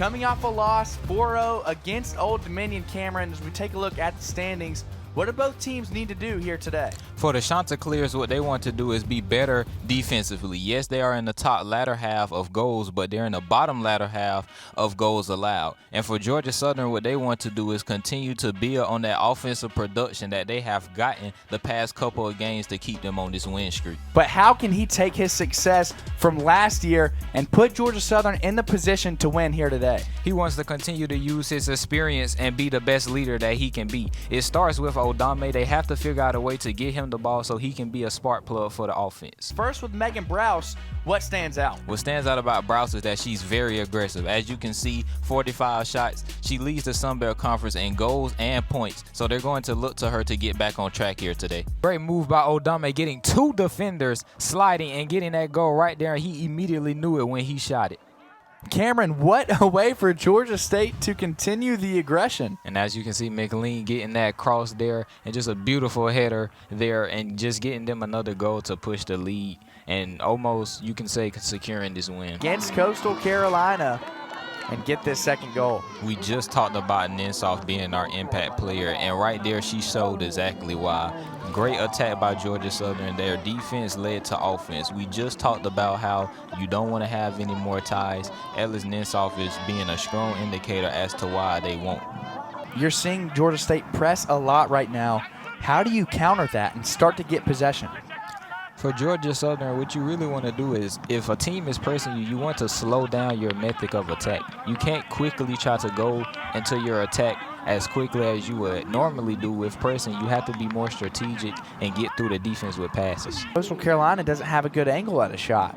Coming off a loss 4-0 against Old Dominion. Cameron, as we take a look at the standings, what do both teams need to do here today? For the Chanticleers, what they want to do is be better defensively. Yes, they are in the top latter half of goals, but they're in the bottom latter half of goals allowed. And for Georgia Southern, what they want to do is continue to build on that offensive production that they have gotten the past couple of games to keep them on this win streak. But how can he take his success from last year and put Georgia Southern in the position to win here today? He wants to continue to use his experience and be the best leader that he can be. It starts with Odame. They have to figure out a way to get him the ball so he can be a spark plug for the offense. First, with Megan Browse, what stands out? What stands out about Browse is that she's very aggressive. As you can see, 45 shots. She leads the Sun Belt Conference in goals and points, so they're going to look to her to get back on track here today. Great move by Odame, getting two defenders, sliding and getting that goal right there, and he immediately knew it when he shot it. Cameron, what a way for Georgia State to continue the aggression. And as you can see, McLean getting that cross there and just a beautiful header there and just getting them another goal to push the lead and almost, you can say, securing this win. Against Coastal Carolina and get this second goal. We just talked about Ninsoff being our impact player, and right there she showed exactly why. Great attack by Georgia Southern. Their defense led to offense. We just talked about how you don't want to have any more ties. Ellis Ninsoff is being a strong indicator as to why they won't. You're seeing Georgia State press a lot right now. How do you counter that and start to get possession? For Georgia Southern, what you really want to do is, if a team is pressing you, you want to slow down your method of attack. You can't quickly try to go into your attack as quickly as you would normally do with pressing. You have to be more strategic and get through the defense with passes. Coastal Carolina doesn't have a good angle at a shot.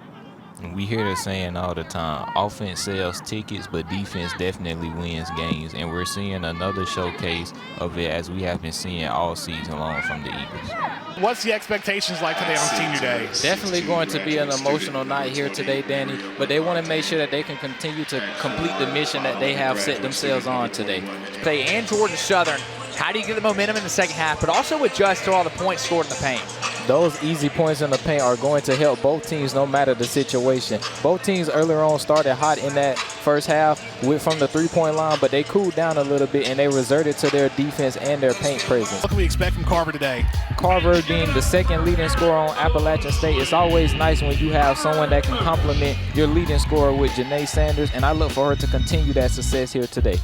And we hear the saying all the time, offense sells tickets, but defense definitely wins games. And we're seeing another showcase of it as we have been seeing all season long from the Eagles. What's the expectations like today on Senior Day? Definitely going to be an emotional night here today, Danny, but they want to make sure that they can continue to complete the mission that they have set themselves on today. And Georgia Southern, how do you get the momentum in the second half, but also adjust to all the points scored in the paint? Those easy points in the paint are going to help both teams no matter the situation. Both teams earlier on started hot in that first half from the three-point line, but they cooled down a little bit and they resorted to their defense and their paint presence. What can we expect from Carver today? Carver being the second leading scorer on Appalachian State, it's always nice when you have someone that can complement your leading scorer with Janae Sanders, and I look for her to continue that success here today.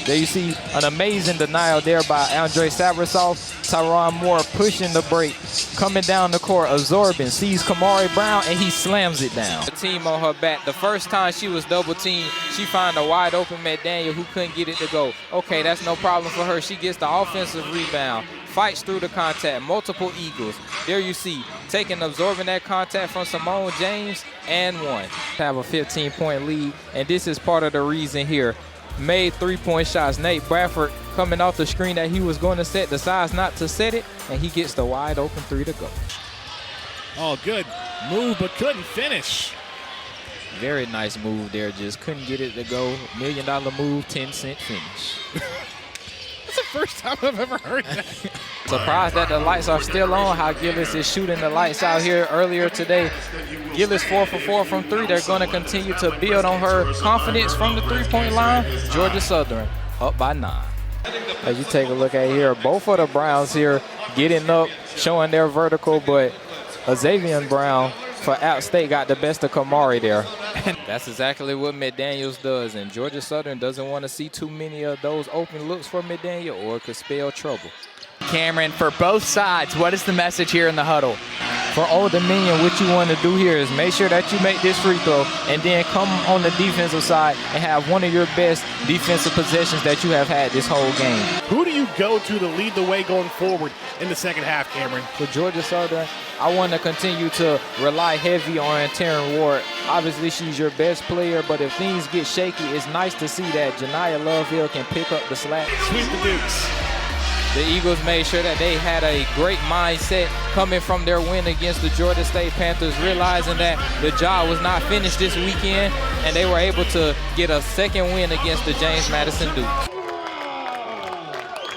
There you see an amazing denial there by Andre Sabrasov. Tyron Moore pushing the break, coming down the court, absorbing, sees Kamari Brown, and he slams it down. The team on her back. The first time she was double teamed, she found a wide open McDaniel who couldn't get it to go. Okay, that's no problem for her. She gets the offensive rebound, fights through the contact, multiple Eagles. There you see, absorbing that contact from Simone James, and one. Have a 15-point lead, and this is part of the reason here. Made three-point shots. Nate Bradford coming off the screen that he was going to set, decides not to set it, and he gets the wide open three to go. Oh, good move, but couldn't finish. Very nice move there, just couldn't get it to go. $1 million move, 10-cent finish. That's the first time I've ever heard that. Surprised that the lights are still on, how Gillis is shooting the lights out here earlier today. Gillis 4 for 4 from three. They're going to continue to build on her confidence from the three-point line. Georgia Southern up by 9. As you take a look at here, both of the Browns here getting up, showing their vertical, but Xavier Brown for App State got the best of Kamari there. And that's exactly what McDaniels does, and Georgia Southern doesn't want to see too many of those open looks for McDaniel, or it could spell trouble. Cameron, for both sides, what is the message here in the huddle? For Old Dominion, what you want to do here is make sure that you make this free throw and then come on the defensive side and have one of your best defensive possessions that you have had this whole game. Who do you go to lead the way going forward in the second half, Cameron? For Georgia Southern, I want to continue to rely heavy on Taryn Ward. Obviously, she's your best player, but if things get shaky, it's nice to see that Janiyah Lovehill can pick up the slack. Sweep the Dukes. The Eagles made sure that they had a great mindset coming from their win against the Georgia State Panthers, realizing that the job was not finished this weekend, and they were able to get a second win against the James Madison Dukes.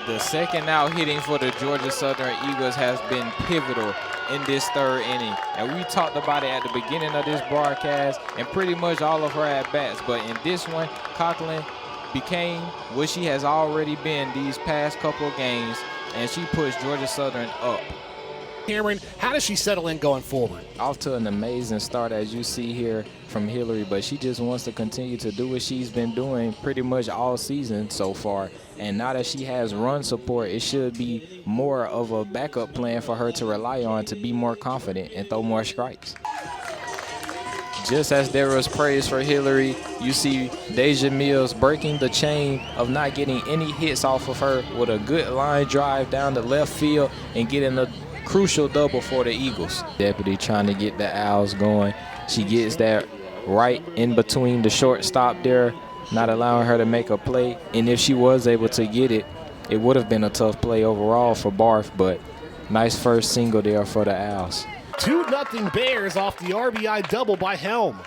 The second out hitting for the Georgia Southern Eagles has been pivotal. in this third inning. And we talked about it at the beginning of this broadcast and pretty much all of her at-bats. But in this one, Conklin became what she has already been these past couple of games, and she pushed Georgia Southern up. Cameron, how does she settle in going forward? Off to an amazing start, as you see here from Hillary, but she just wants to continue to do what she's been doing pretty much all season so far. And now that she has run support, it should be more of a backup plan for her to rely on to be more confident and throw more strikes. Just as there was praise for Hillary, you see Deja Mills breaking the chain of not getting any hits off of her with a good line drive down the left field and getting a crucial double for the Eagles. Deputy trying to get the Owls going. She gets that right in between the shortstop there, not allowing her to make a play. And if she was able to get it, it would have been a tough play overall for Barth, but nice first single there for the Owls. 2-0 Bears off the RBI double by Helm.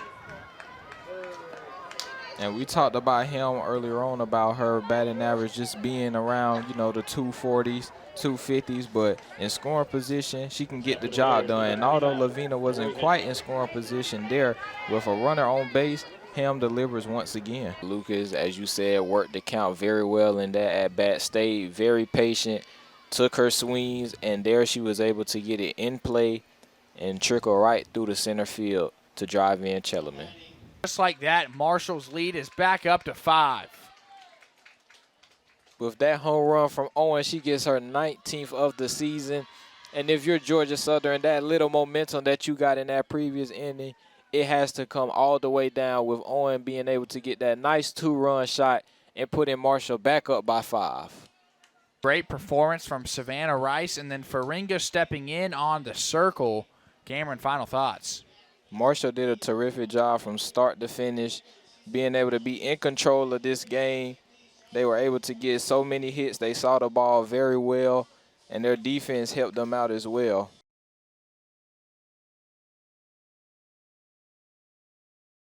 And we talked about Helm earlier on about her batting average just being around, you know, the 240s, 250s, but in scoring position, she can get the job done. And although Lavina wasn't quite in scoring position there, with a runner on base, Helm delivers once again. Lucas, as you said, worked the count very well in that at-bat, stayed very patient, took her swings, and there she was able to get it in play and trickle right through the center field to drive in Chellerman. Just like that, Marshall's lead is back up to 5. With that home run from Owen, she gets her 19th of the season. And if you're Georgia Southern, that little momentum that you got in that previous inning, it has to come all the way down with Owen being able to get that nice 2-run shot and putting Marshall back up by 5. Great performance from Savannah Rice, and then Faringa stepping in on the circle. Cameron, final thoughts. Marshall did a terrific job from start to finish, being able to be in control of this game. They were able to get so many hits. They saw the ball very well, and their defense helped them out as well.